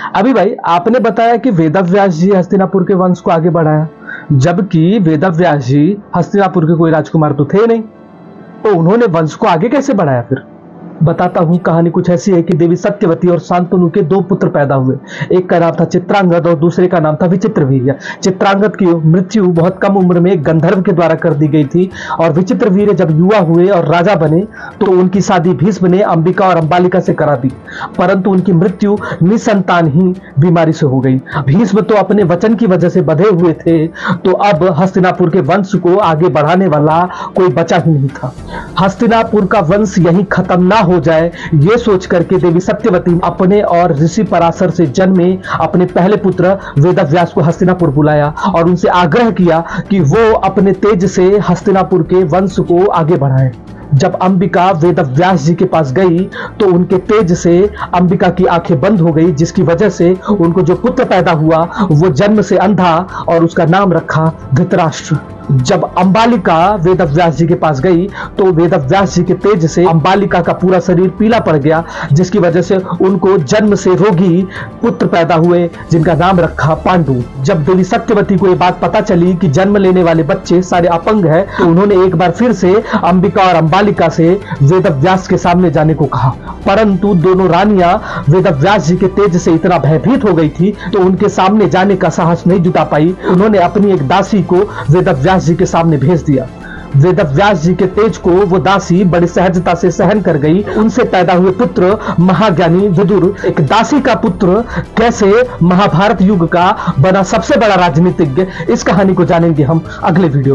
अभी भाई आपने बताया कि वेदव्यास जी हस्तिनापुर के वंश को आगे बढ़ाया, जबकि वेदव्यास जी हस्तिनापुर के कोई राजकुमार तो थे नहीं, तो उन्होंने वंश को आगे कैसे बढ़ाया? फिर बताता हूं। कहानी कुछ ऐसी है कि देवी सत्यवती और शांतनु के दो पुत्र पैदा हुए। एक का नाम था चित्रांगद और दूसरे का नाम था विचित्रवीर्य। चित्रांगद की मृत्यु बहुत कम उम्र में एक गंधर्व के द्वारा कर दी गई थी, और विचित्रवीर्य जब युवा हुए और राजा बने तो उनकी शादी भीष्म ने अंबिका और अंबालिका से करा दी, परंतु उनकी मृत्यु निसंतान ही बीमारी से हो गई। भीष्म तो अपने वचन की वजह से बंधे हुए थे, तो अब हस्तिनापुर के वंश को आगे बढ़ाने वाला कोई बचा ही नहीं था। हस्तिनापुर का वंश यहीं खत्म ना हो जाए, ये सोच करके देवी सत्यवती अपने और ऋषि पराशर से जन्मे अपने पहले पुत्र वेदव्यास को हस्तिनापुर बुलाया और उनसे आग्रह किया कि वो अपने तेज से हस्तिनापुर के वंश को आगे बढ़ाएं। जब अंबिका वेदव्यास जी के पास गई तो उनके तेज से अंबिका की आंखें बंद हो गई, जिसकी वजह से उनको जो पुत्र पैदा हुआ वो जन्म से अंधा, और उसका नाम रखा धृतराष्ट्र। जब अंबालिका वेदव्यास जी के पास गई तो वेदव्यास जी के तेज से अंबालिका का पूरा शरीर पीला पड़ गया, जिसकी वजह से उनको जन्म से रोगी पुत्र पैदा हुए, जिनका नाम रखा पांडु। जब देवी सत्यवती को यह बात पता चली कि जन्म लेने वाले बच्चे सारे अपंग हैं, तो उन्होंने एक बार फिर से अंबिका और अंबालिका से वेदव्यास के सामने जाने को कहा, परंतु दोनों रानियां वेदव्यास जी के तेज से इतना भयभीत हो गई थी तो उनके सामने जाने का साहस नहीं जुटा पाई। उन्होंने अपनी एक दासी को वेदव्यास जी के सामने भेज दिया। वेदव्यास जी के तेज को वो दासी बड़ी सहजता से सहन कर गई। उनसे पैदा हुए पुत्र महाज्ञानी विदुर, एक दासी का पुत्र, कैसे महाभारत युग का बना सबसे बड़ा राजनीतिज्ञ, इस कहानी को जानेंगे हम अगले वीडियो में।